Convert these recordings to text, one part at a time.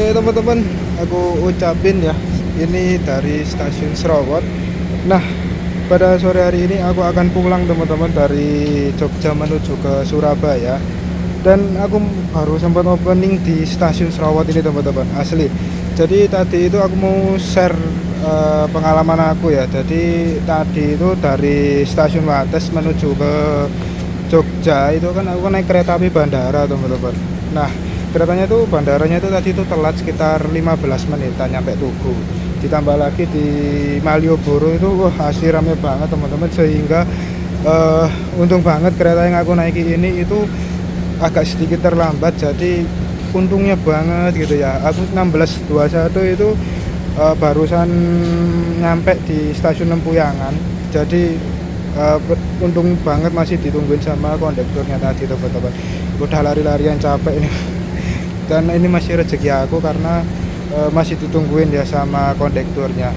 Oke teman-teman, aku ucapin ya, ini dari stasiun Serawot. Nah, pada sore hari ini aku akan pulang teman-teman dari Jogja menuju ke Surabaya. Dan aku baru sempat opening di stasiun Serawot ini teman-teman, asli. Jadi tadi itu aku mau share pengalaman aku ya. Jadi tadi itu dari stasiun Wates menuju ke Jogja itu kan aku naik kereta api bandara teman-teman. Nah, keretanya tuh bandaranya itu tadi itu telat sekitar 15 menitan nyampe Tugu. Ditambah lagi di Malioboro itu wah asli rame banget teman-teman, sehingga untung banget kereta yang aku naiki ini itu agak sedikit terlambat. Jadi untungnya banget gitu ya. Aku 16.21 itu barusan nyampe di stasiun Lempuyangan. Jadi untung banget masih ditungguin sama kondekturnya tadi teman-teman. Udah lari-larian capek ini. Dan ini masih rezeki aku karena masih ditungguin ya sama kondekturnya.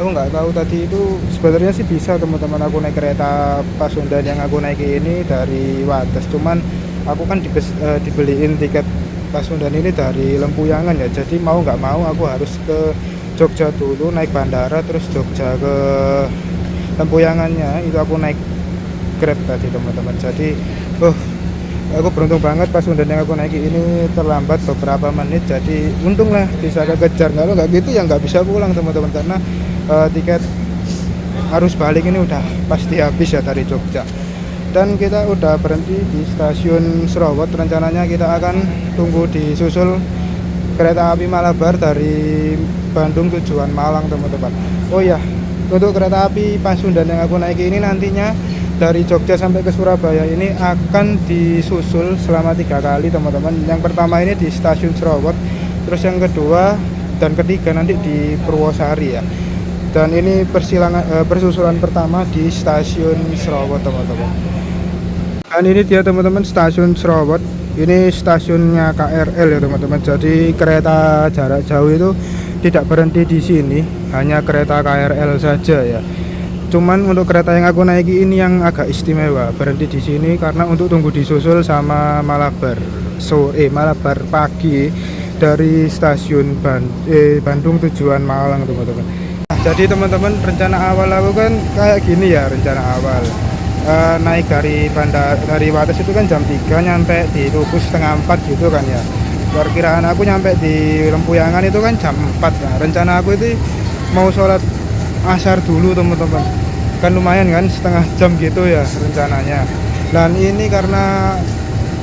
Aku nggak tahu tadi itu sebenarnya sih bisa teman-teman aku naik kereta Pasundan yang aku naiki ini dari Wates, cuman aku kan dibeliin tiket Pasundan ini dari Lempuyangan ya, jadi mau nggak mau aku harus ke Jogja dulu naik bandara, terus Jogja ke Lempuyangannya itu aku naik Grab tadi teman-teman. Jadi aku beruntung banget Pasundan yang aku naiki ini terlambat beberapa menit, jadi untung lah bisa kekejar. Kalau nggak gitu ya nggak bisa pulang teman-teman, karena tiket arus balik ini udah pasti habis ya dari Jogja. Dan kita udah berhenti di stasiun Serawot. Rencananya kita akan tunggu disusul kereta api Malabar dari Bandung tujuan Malang teman-teman. Oh ya, untuk kereta api Pasundan yang aku naiki ini nantinya dari Jogja sampai ke Surabaya ini akan disusul selama 3 kali teman-teman. Yang pertama ini di stasiun Serawot, terus yang kedua dan ketiga nanti di Purwosari ya. Dan ini persusulan pertama di stasiun Serawot teman-teman. Dan ini dia teman-teman stasiun Serawot. Ini stasiunnya KRL ya teman-teman. Jadi kereta jarak jauh itu tidak berhenti di sini, hanya kereta KRL saja ya. Cuman untuk kereta yang aku naiki ini yang agak istimewa, berhenti di sini karena untuk tunggu disusul sama Malabar Malabar pagi dari stasiun Bandung tujuan Malang teman-teman. Nah, jadi teman-teman, rencana awal aku kan kayak gini ya, rencana awal naik dari Wates itu kan jam 3, nyampe di Tugu setengah 4 gitu kan ya. Perkiraan aku nyampe di Lempuyangan itu kan jam 4 ya. Rencana aku itu mau sholat asar dulu teman-teman, kan lumayan kan setengah jam gitu ya rencananya. Dan ini karena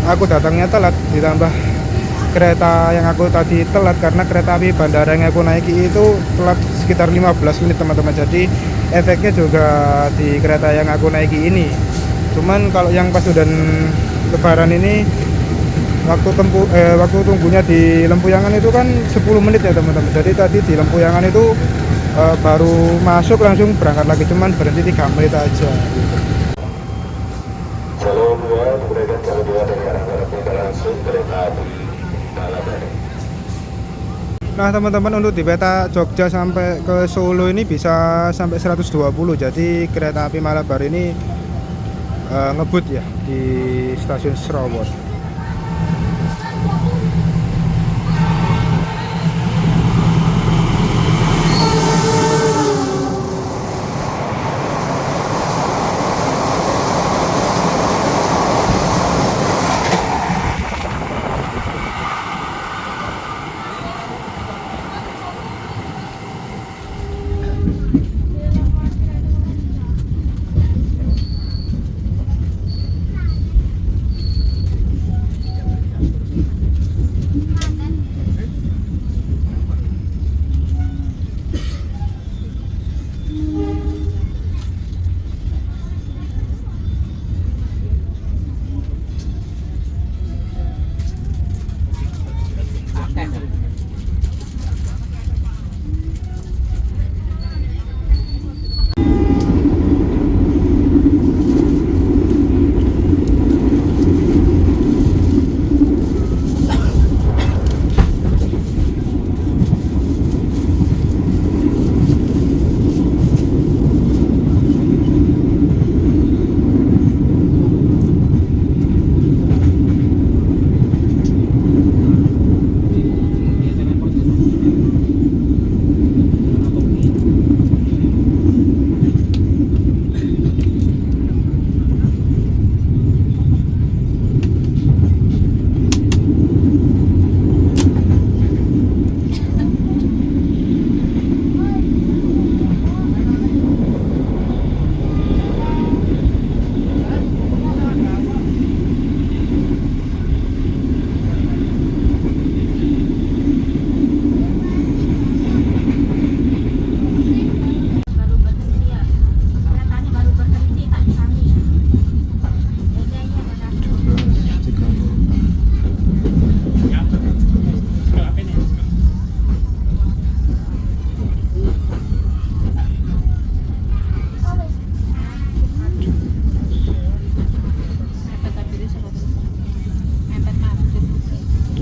aku datangnya telat, ditambah kereta yang aku tadi telat karena kereta api bandara yang aku naiki itu telat sekitar 15 menit teman-teman. Jadi efeknya juga di kereta yang aku naiki ini. Cuman kalau yang Pasundan Lebaran ini waktu tunggunya di Lempuyangan itu kan 10 menit ya teman-teman. Jadi tadi di Lempuyangan itu baru masuk langsung berangkat lagi, cuman berhenti 3 menit aja gitu. Jalur 2, kemudian jalur 2 dari arah barat langsung kereta api Malabar. Nah teman-teman, untuk di peta Jogja sampai ke Solo ini bisa sampai 120. Jadi kereta api Malabar ini ngebut ya di stasiun Serawot.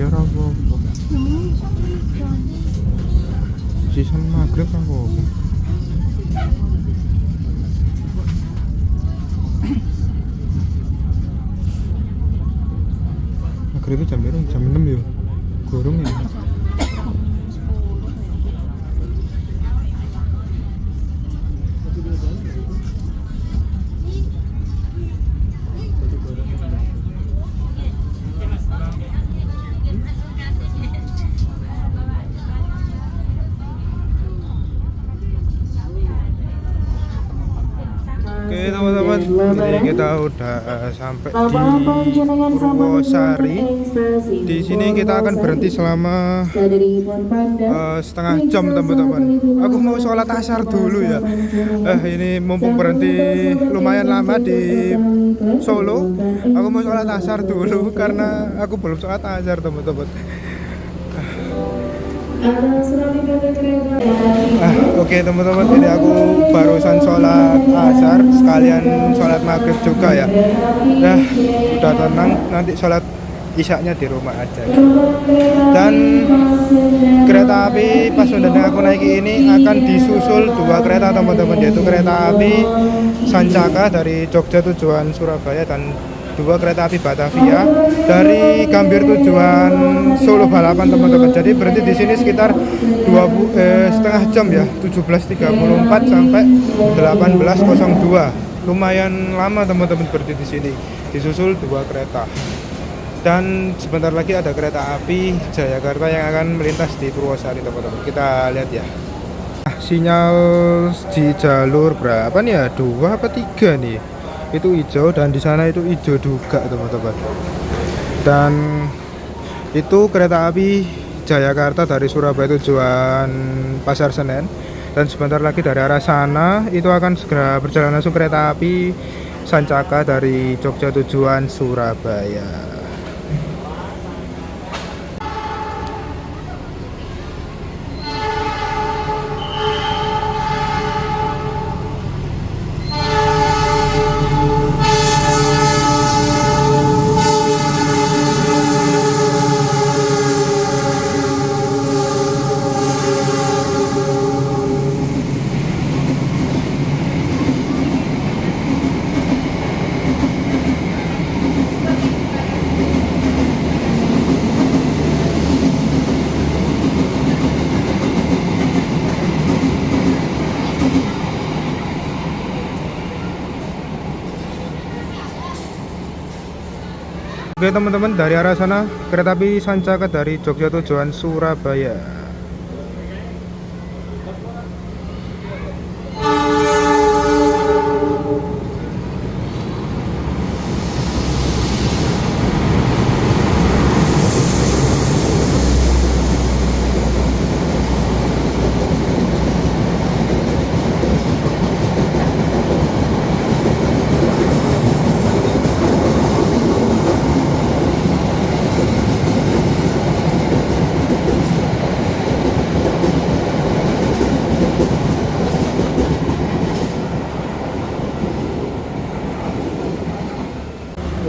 ya ora apa-apa. Season maghrib apa? Maghrib jam berapa? Jam 6 ya? Gorong ya? Oke teman-teman, ini kita udah sampai di Purwosari. Di sini kita akan berhenti selama setengah jam teman-teman. Aku mau sholat asar dulu ya. Ini mumpung berhenti lumayan lama di Solo, aku mau sholat asar dulu karena aku belum sholat asar teman-teman. Oke teman-teman, ini aku barusan sholat asar sekalian sholat maghrib juga ya. Udah tenang, nanti sholat isyaknya di rumah aja. Dan kereta api Pasundan yang aku naiki ini akan disusul dua kereta teman-teman, yaitu kereta api Sancaka dari Jogja tujuan Surabaya dan dua kereta api Batavia dari Gambir tujuan Solo balapan teman-teman. Jadi berhenti di sini sekitar setengah jam ya, 17.34 sampai 18.02. Lumayan lama teman-teman berhenti di sini. Disusul dua kereta. Dan sebentar lagi ada kereta api Jayakarta yang akan melintas di Purwosari teman-teman. Kita lihat ya. Sinyal di jalur berapa nih ya? 2 apa 3 nih? Itu hijau dan di sana itu hijau juga teman-teman. Dan itu kereta api Jayakarta dari Surabaya tujuan Pasar Senen, dan sebentar lagi dari arah sana itu akan segera berjalan langsung kereta api Sancaka dari Jogja tujuan Surabaya. Oke teman-teman, dari arah sana kereta api Sancaka dari Jogja tujuan Surabaya.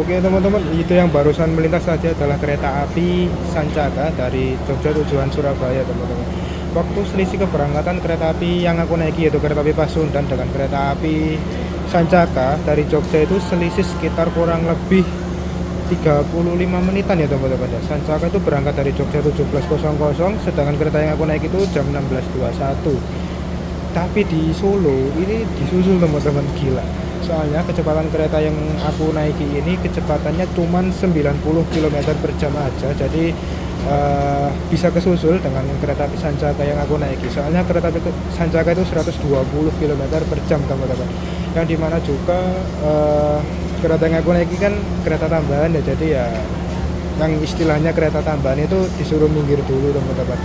Oke teman-teman, itu yang barusan melintas saja adalah kereta api Sancaka dari Jogja tujuan Surabaya teman-teman. Waktu selisih keberangkatan kereta api yang aku naiki yaitu kereta api Pasundan dengan kereta api Sancaka dari Jogja itu selisih sekitar kurang lebih 35 menitan ya teman-teman ya. Sancaka itu berangkat dari Jogja 17.00, sedangkan kereta yang aku naik itu jam 16.21. Tapi di Solo ini disusul teman-teman, gila. Soalnya kecepatan kereta yang aku naiki ini kecepatannya cuma 90 km per jam aja. Jadi bisa kesusul dengan kereta api Sancaka yang aku naiki. Soalnya kereta api Sancaka itu 120 km per jam teman-teman. Yang dimana juga kereta yang aku naiki kan kereta tambahan ya. Jadi ya yang istilahnya kereta tambahan itu disuruh minggir dulu teman-teman.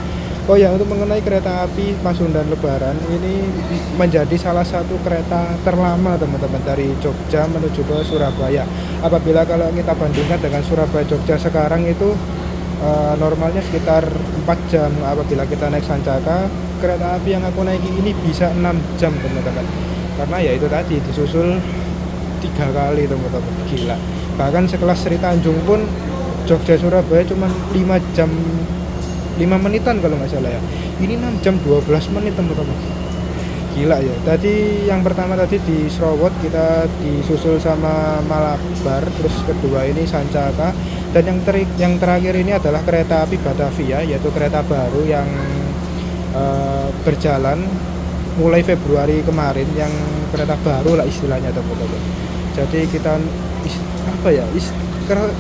Oh ya, untuk mengenai kereta api Pasundan Lebaran ini menjadi salah satu kereta terlama teman-teman dari Jogja menuju ke Surabaya. Apabila kalau kita bandingkan dengan Surabaya Jogja sekarang itu normalnya sekitar 4 jam. Apabila kita naik Sancaka, kereta api yang aku naiki ini bisa 6 jam teman-teman. Karena ya itu tadi disusul 3 kali teman-teman, gila. Bahkan sekelas Sri Tanjung pun Jogja Surabaya cuman 5 jam 5 menitan kalau nggak salah ya. Ini 6 jam 12 menit teman-teman. Gila ya. Tadi yang pertama tadi di Srowot, kita disusul sama Malabar, terus kedua ini Sancaka, dan yang terakhir ini adalah kereta api Batavia, yaitu kereta baru yang berjalan mulai Februari kemarin, yang kereta baru lah istilahnya teman-teman. Jadi kita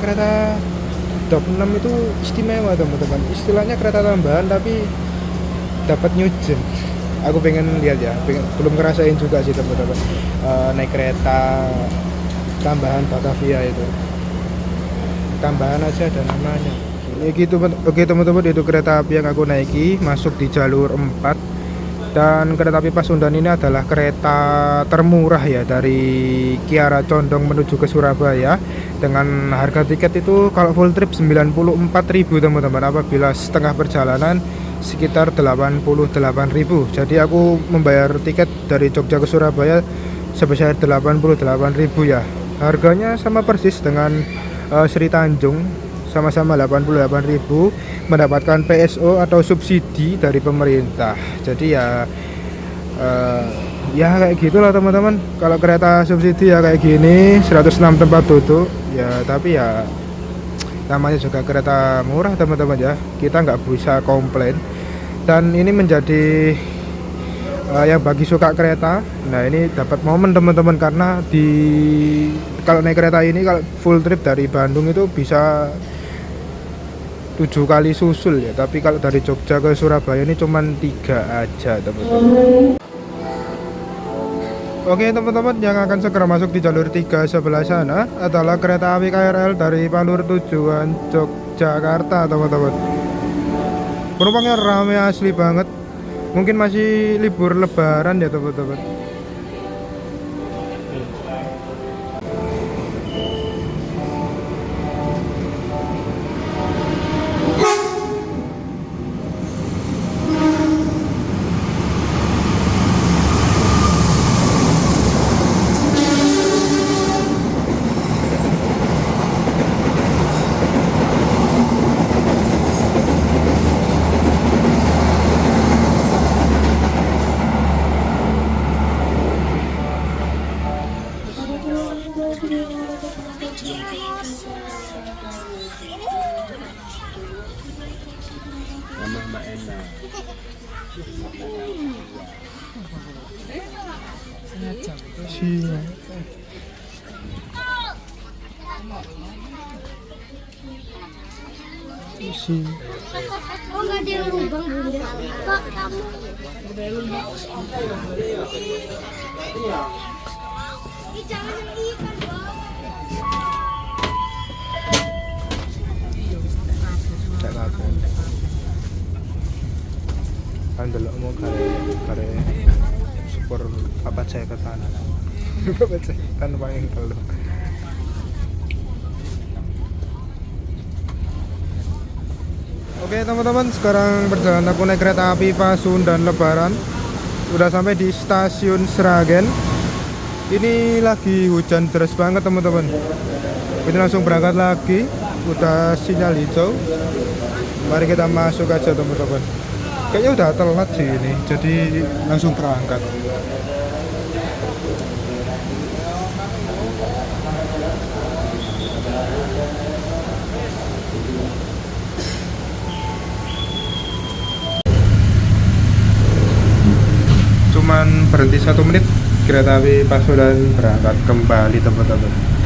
kereta Dok 6 itu istimewa teman-teman. Istilahnya kereta tambahan tapi dapat new gen. Aku pengen lihat ya, belum ngerasain juga sih teman-teman, naik kereta tambahan Batavia itu. Tambahan aja ada namanya. Ya gitu. Oke teman-teman, itu kereta api yang aku naiki, masuk di jalur 4. Dan kereta api Pasundan ini adalah kereta termurah ya dari Kiara Condong menuju ke Surabaya, dengan harga tiket itu kalau full trip 94.000 teman-teman, apabila setengah perjalanan sekitar 88.000. Jadi aku membayar tiket dari Jogja ke Surabaya sebesar 88.000 ya. Harganya sama persis dengan Sri Tanjung, sama-sama 88.000, mendapatkan PSO atau subsidi dari pemerintah. Jadi ya kayak gitulah teman-teman. Kalau kereta subsidi ya kayak gini, 106 tempat duduk ya, tapi ya namanya juga kereta murah teman-teman ya, kita nggak bisa komplain. Dan ini menjadi yang bagi suka kereta, nah ini dapat momen teman-teman, karena kalau naik kereta ini, kalau full trip dari Bandung itu bisa 7 kali susul ya, tapi kalau dari Jogja ke Surabaya ini cuman 3 aja teman-teman. Oke teman-teman, yang akan segera masuk di jalur 3 sebelah sana adalah kereta api KRL dari Palur tujuan Yogyakarta teman-teman. Penumpangnya ramai asli banget. Mungkin masih libur lebaran ya teman-teman. Oh, nggak ada yang lubang bunda. Kok kamu? Jangan ikan dong. Cak kabeh. Andelokmu kare syukur papat saya ke sana. Papat saya tanpa yang telu. Oke teman-teman, sekarang perjalanan aku naik kereta api Pasundan Lebaran. Udah sampai di stasiun Sragen. Ini lagi hujan deras banget teman-teman. Ini langsung berangkat lagi. Udah sinyal hijau. Mari kita masuk aja teman-teman. Kayaknya udah telat sih ini, jadi langsung berangkat. Cuman berhenti 1 menit, kereta api Pasundan berangkat kembali teman-teman.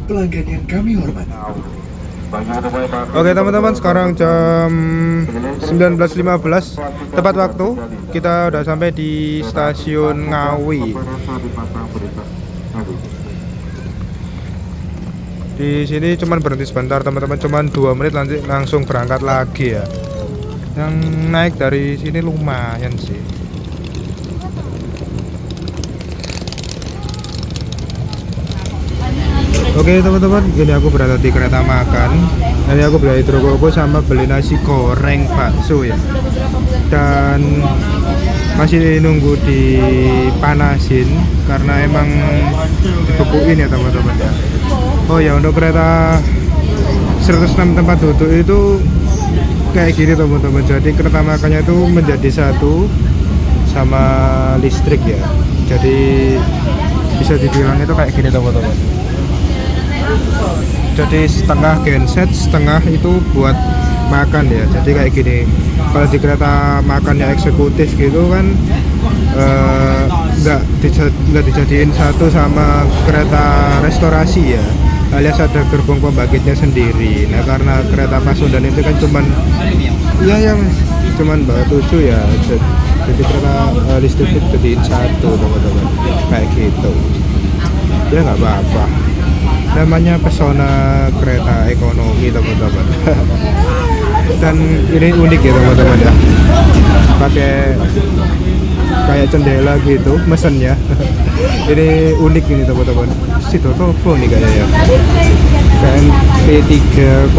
Pelanggan yang kami hormati. Oke teman-teman, sekarang jam 19.15 tepat waktu. Kita udah sampai di stasiun Ngawi. Di sini cuman berhenti sebentar teman-teman, cuman 2 menit langsung berangkat lagi ya. Yang naik dari sini lumayan sih. Oke teman-teman, ini aku berada di kereta makan. Ini aku beli hidrogogo sama beli nasi goreng bakso ya. Dan masih nunggu dipanasin karena emang dibekuin ya teman-teman ya. Oh ya, untuk kereta 106 tempat duduk itu kayak gini teman-teman. Jadi kereta makannya itu menjadi satu sama listrik ya. Jadi bisa dibilang itu kayak gini teman-teman. Jadi setengah genset, setengah itu buat makan ya. Jadi kayak gini. Kalau di kereta makannya eksekutif gitu kan nggak dijadiin satu sama kereta restorasi ya, alias ada gerbong pembangkitnya sendiri. Nah karena kereta Pasundan itu kan cuman ya mas, cuman bawa 7 ya, jadi kereta listrik itu jadiin satu teman-teman kayak gitu ya, nggak apa-apa, namanya pesona kereta ekonomi teman-teman. Dan ini unik ya teman-teman ya, pakai kayak cendela gitu mesennya. Ini unik ini teman-teman, si Totopo nih kayaknya ya, KMP 300601.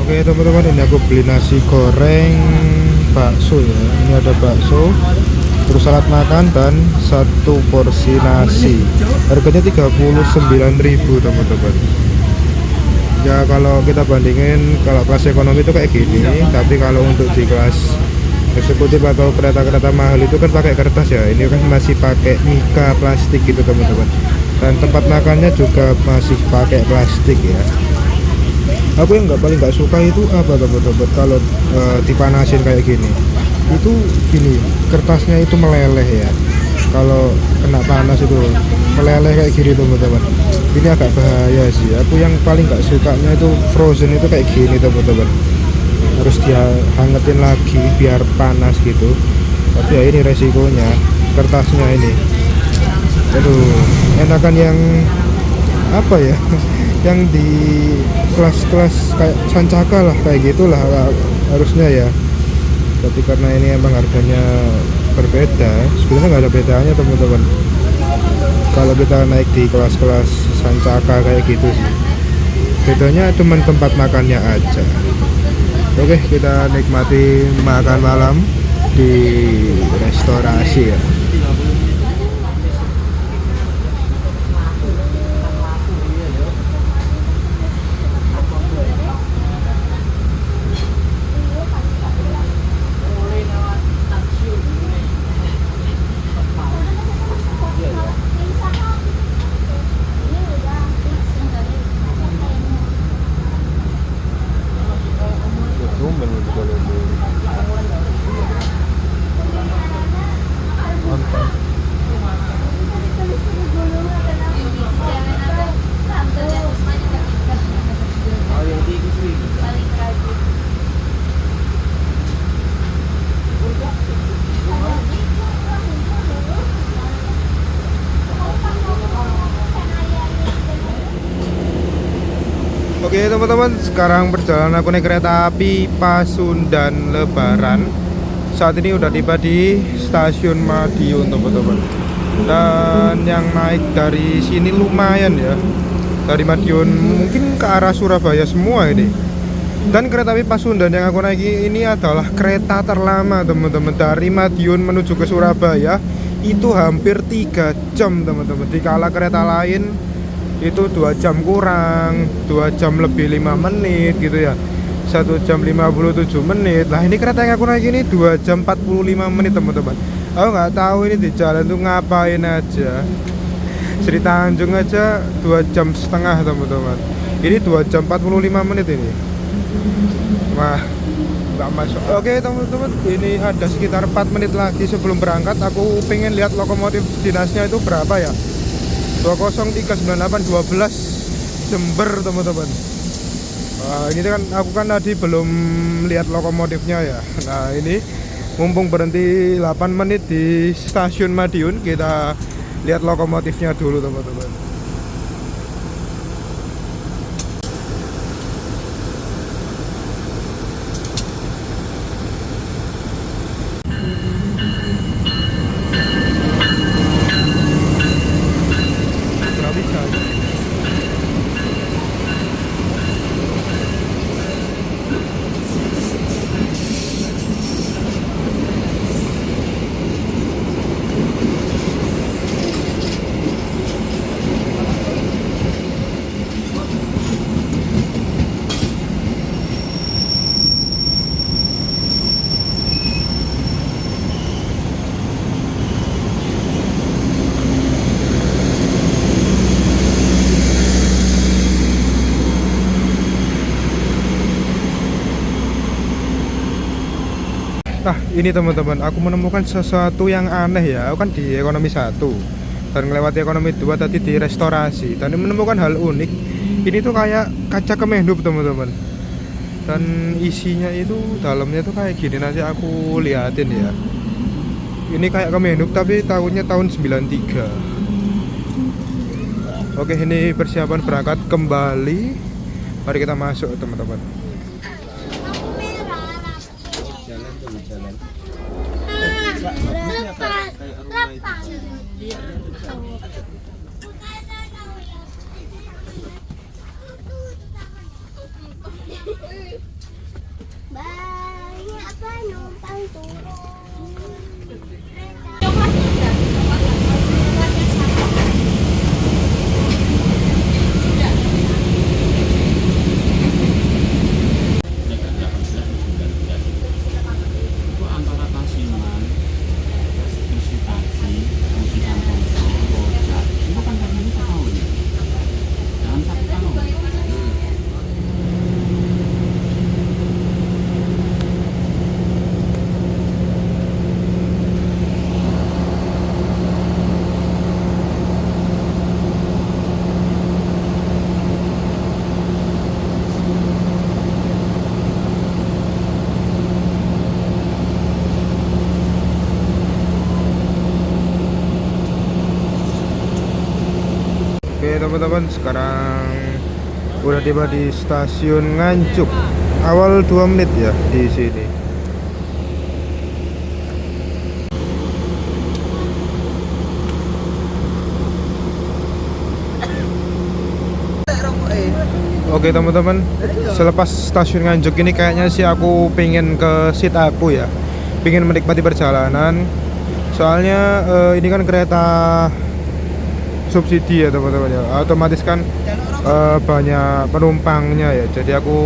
Oke teman-teman, ini aku beli nasi goreng bakso ya. Ini ada bakso, terus salad makan dan satu porsi nasi. Harganya 39.000 teman-teman. Ya kalau kita bandingin, kalau kelas ekonomi itu kayak gini, tapi kalau untuk di kelas eksekutif atau kereta-kereta mahal itu kan pakai kertas ya. Ini kan masih pakai mika plastik gitu teman-teman. Dan tempat makannya juga masih pakai plastik ya. Aku yang paling nggak suka itu apa teman-teman, kalau dipanasin kayak gini, itu gini, kertasnya itu meleleh ya. Kalau kena panas itu meleleh kayak gini teman-teman. Ini agak bahaya sih. Aku yang paling nggak sukanya itu frozen itu kayak gini teman-teman. Harus dia hangetin lagi biar panas gitu. Tapi ya ini resikonya, kertasnya ini. Aduh, enakan yang apa ya? Yang di kelas-kelas kayak Sancaka lah, kayak gitulah harusnya ya. Tapi karena ini emang harganya berbeda, sebenarnya nggak ada bedanya teman-teman. Kalau kita naik di kelas-kelas Sancaka kayak gitu sih, bedanya cuma tempat makannya aja. Oke, kita nikmati makan malam di restorasi ya. Oke teman-teman, sekarang perjalanan aku naik kereta api Pasundan Lebaran. Saat ini udah tiba di stasiun Madiun teman-teman. Dan yang naik dari sini lumayan ya, dari Madiun mungkin ke arah Surabaya semua ini. Dan kereta api Pasundan yang aku naiki ini adalah kereta terlama teman-teman. Dari Madiun menuju ke Surabaya itu hampir 3 jam teman-teman. Dikala kereta lain itu 2 jam kurang, 2 jam lebih 5 menit gitu ya, 1 jam 57 menit. Lah ini kereta yang aku naik ini 2 jam 45 menit teman-teman. Aku nggak tahu ini di jalan tuh ngapain aja. Sri Tanjung aja 2 jam setengah teman-teman, ini 2 jam 45 menit ini. Wah, nggak masuk. Oke teman-teman, ini ada sekitar 4 menit lagi sebelum berangkat. Aku pengen lihat lokomotif dinasnya itu berapa ya, 20398 12 Jember teman-teman. Ini kan aku kan tadi belum lihat lokomotifnya ya. Nah ini Mumpung berhenti 8 menit di stasiun Madiun, kita lihat lokomotifnya dulu teman-teman. Nah ini teman-teman, aku menemukan sesuatu yang aneh ya. Aku kan di ekonomi 1 dan melewati ekonomi 2 tadi di restorasi, dan menemukan hal unik. Ini tuh kayak kaca Kemenhub teman-teman, dan isinya itu dalamnya tuh kayak gini, nanti aku liatin ya. Ini kayak Kemenhub tapi tahunnya tahun 93. Oke, ini persiapan berangkat kembali. Mari kita masuk teman-teman. Lepas. Banyak penumpang turun. Oke teman-teman, sekarang udah tiba di stasiun Nganjuk. Awal 2 menit ya di sini. Oke teman-teman, selepas stasiun Nganjuk ini kayaknya sih aku pengen ke seat aku ya, pengen menikmati perjalanan. Soalnya ini kan kereta subsidi ya teman-teman ya, otomatis kan banyak penumpangnya ya, jadi aku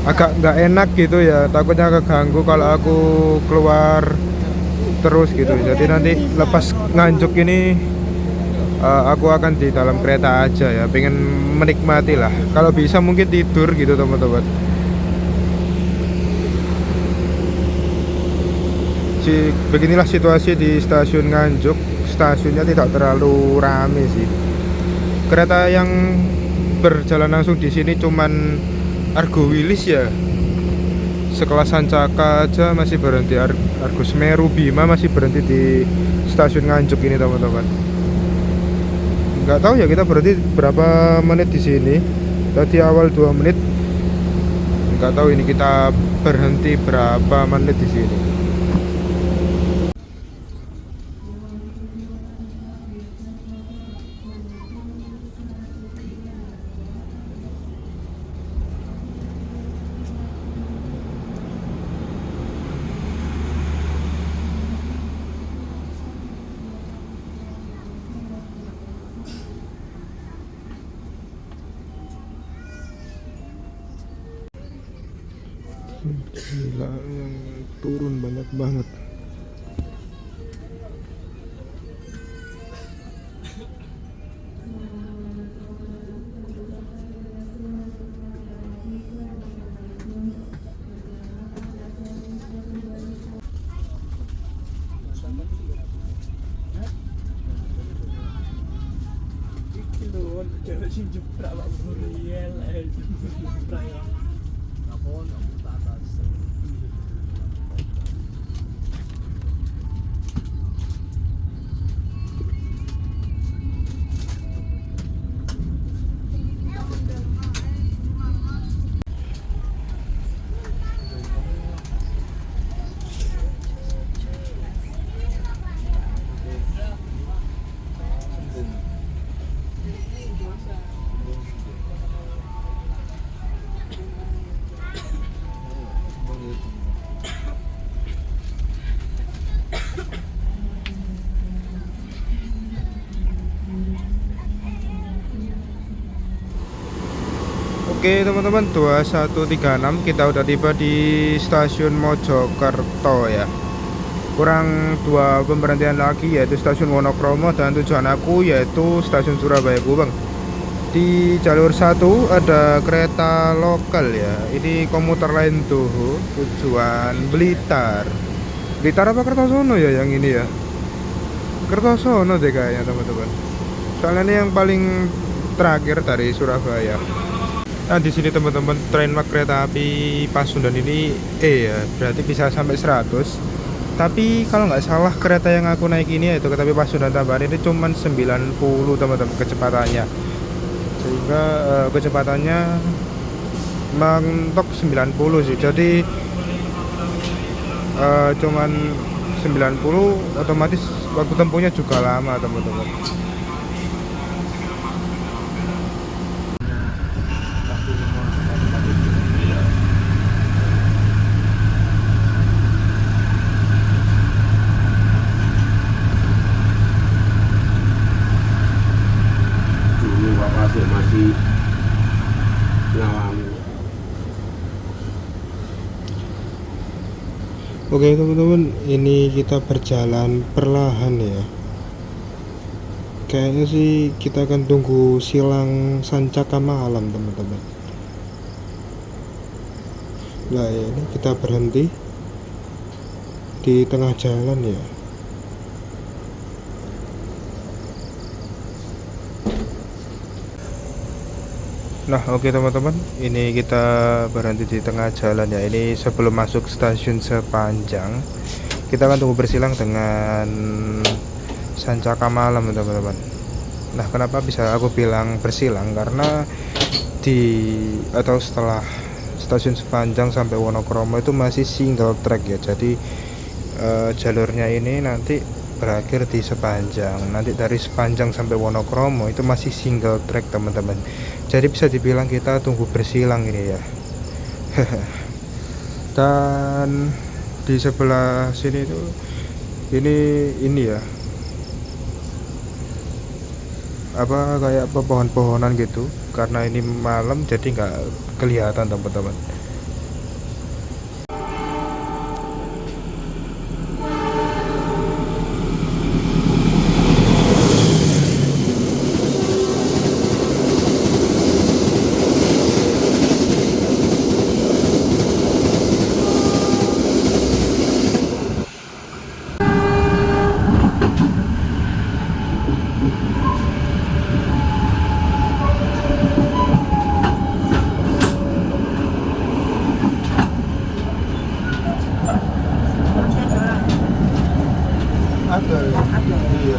agak nggak enak gitu ya, takutnya keganggu kalau aku keluar terus gitu. Jadi nanti lepas Nganjuk ini aku akan di dalam kereta aja ya, pengen menikmati lah, kalau bisa mungkin tidur gitu teman-teman. Beginilah situasi di stasiun Nganjuk. Stasiunnya tidak terlalu rame sih. Kereta yang berjalan langsung di sini cuman Argo Wilis ya. Sekelas Sancaka aja masih berhenti, Argo Semeru Bima masih berhenti di stasiun Nganjuk ini teman-teman. Nggak tahu ya kita berhenti berapa menit di sini. Tadi awal 2 menit. Nggak tahu ini kita berhenti berapa menit di sini. Gila, yang turun banyak banget. Oke teman-teman, 2136 kita udah tiba di stasiun Mojokerto ya. Kurang 2 pemberhentian lagi, yaitu stasiun Wonokromo dan tujuan aku yaitu stasiun Surabaya Gubeng. Di jalur 1 ada kereta lokal ya. Ini komuter lain tuh, tujuan Blitar. Blitar apa Kertosono ya yang ini ya? Kertosono deh kayaknya teman-teman. Soalnya ini yang paling terakhir dari Surabaya. Nah di sini teman-teman, tren kereta api Pasundan ini ya, berarti bisa sampai 100. Tapi kalau nggak salah kereta yang aku naik ini yaitu kereta api Pasundan tambahan ini cuman 90 teman-teman kecepatannya. Sehingga kecepatannya mentok 90 sih. Jadi cuman 90, otomatis waktu tempuhnya juga lama teman-teman. Masih ngalami. Oke teman-teman, ini kita berjalan perlahan ya. Kayaknya sih kita akan tunggu silang Sancaka Malam teman-teman. Nah ya, ini kita berhenti di tengah jalan ya. Nah oke teman-teman, ini kita berhenti di tengah jalan ya. Ini sebelum masuk stasiun Sepanjang. Kita akan tunggu bersilang dengan Sancaka Malam teman-teman. Nah kenapa bisa aku bilang bersilang, karena setelah stasiun Sepanjang sampai Wonokromo itu masih single track ya. Jadi jalurnya ini nanti berakhir di Sepanjang. Nanti dari Sepanjang sampai Wonokromo itu masih single track teman-teman. Jadi bisa dibilang kita tunggu bersilang ini ya. Dan di sebelah sini tuh ini ya, apa kayak pepohon-pohonan gitu, karena ini malam jadi nggak kelihatan teman-teman. Ada ya? Iya.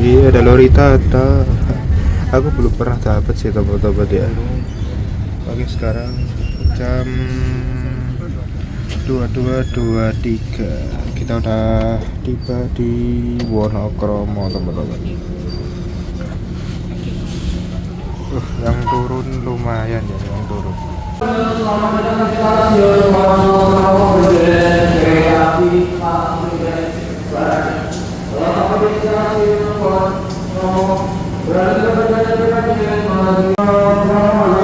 Iya, ada lori Tata. Aku belum pernah dapat sih tempat-tempat ya. Oke, sekarang jam 22.23. Kita udah tiba di Wonokromo teman-teman. Yang turun lumayan ya, yang turun.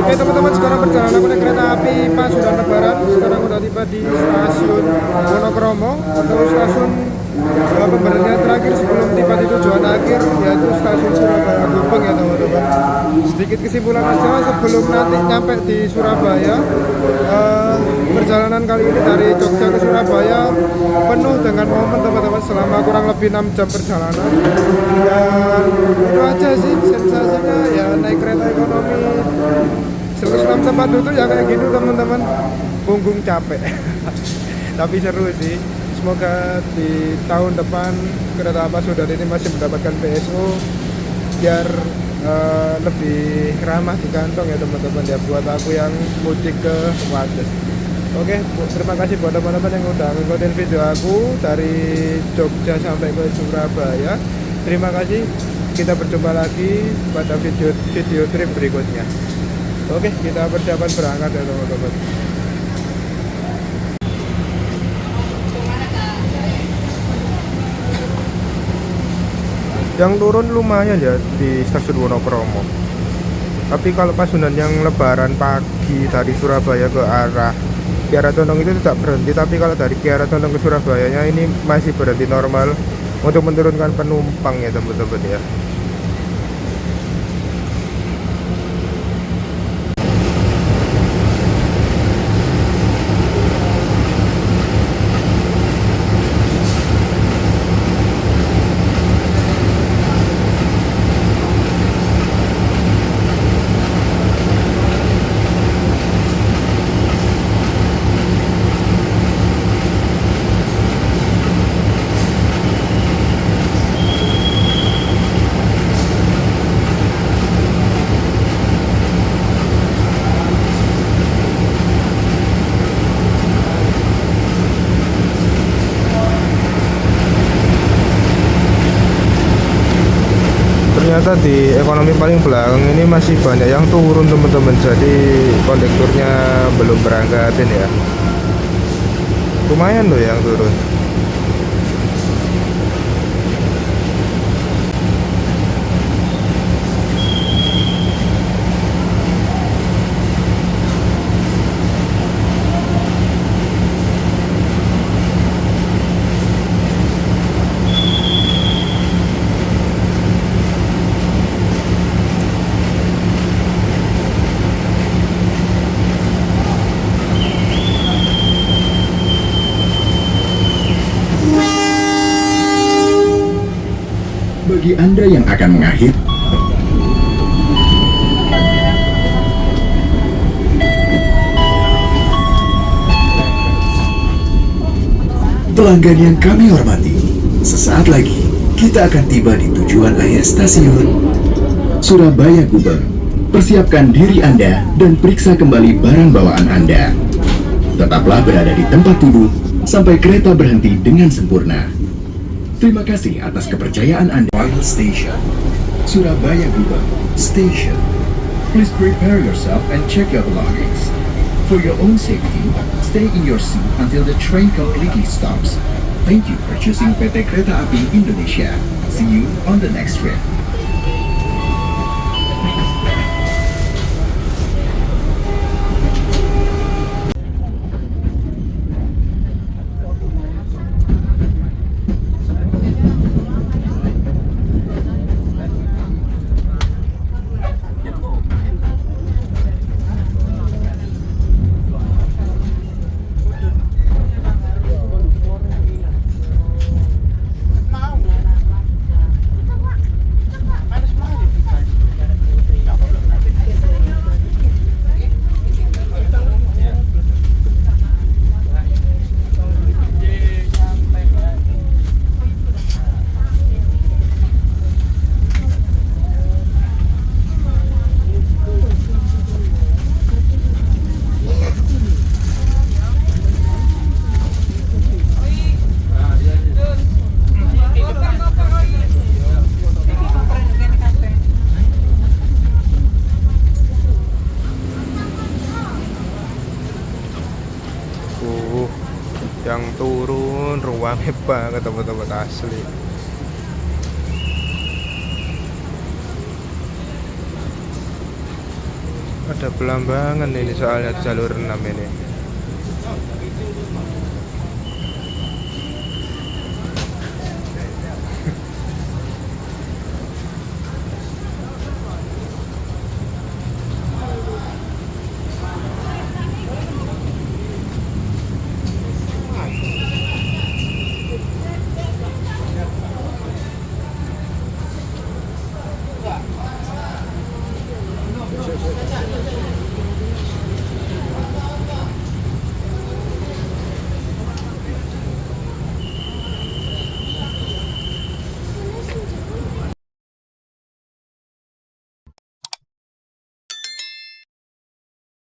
Oke teman-teman, sekarang perjalanan naik kereta api Pasundan Lebaran. Sekarang udah tiba di stasiun Wonokromo atau stasiun sebenarnya terakhir sebelum tiba di tujuan akhir yaitu stasiun Surabaya Gubeng ya teman-teman. Sedikit kesimpulan aja sebelum nanti nyampe di Surabaya, perjalanan kali ini dari Jogja ke Surabaya penuh dengan momen teman-teman selama kurang lebih 6 jam perjalanan. Dan itu aja sih sensasinya ya, naik kereta ekonomi 106 tempat duduk ya kayak gitu teman-teman, punggung capek. Tapi seru sih. Semoga di tahun depan kereta api Sudan ini masih mendapatkan PSO biar lebih ramah di kantong ya teman-teman ya, buat aku yang mudik ke Wates. Oke, terima kasih buat teman-teman yang udah ngikutin video aku dari Jogja sampai ke Surabaya. Terima kasih. Kita berjumpa lagi pada video trip berikutnya. Oke, kita persiapan berangkat ya teman-teman. Yang turun lumayan ya di stasiun Wonokromo. Tapi kalau Pasundan yang lebaran pagi dari Surabaya ke arah Kiara Condong itu tidak berhenti. Tapi kalau dari Kiara Condong ke Surabaya ini masih berhenti normal untuk menurunkan penumpang ya teman-teman ya. Ternyata di ekonomi paling belakang ini masih banyak yang turun teman-teman, jadi kondekturnya belum berangkatin ya. Lumayan loh yang turun. Bagi Anda yang akan mengakhiri pelanggan yang kami hormati, sesaat lagi kita akan tiba di tujuan akhir stasiun Surabaya Gubeng. Persiapkan diri Anda dan periksa kembali barang bawaan Anda. Tetaplah berada di tempat duduk sampai kereta berhenti dengan sempurna. Terima kasih atas kepercayaan Anda. Final Station, Surabaya Gubeng Station. Please prepare yourself and check your belongings. For your own safety, stay in your seat until the train completely stops. Thank you for choosing PT Kereta Api Indonesia. See you on the next trip. Yang turun ruangnya banget teman-teman, asli. Ada pelambangan ini soalnya jalur 6 ini.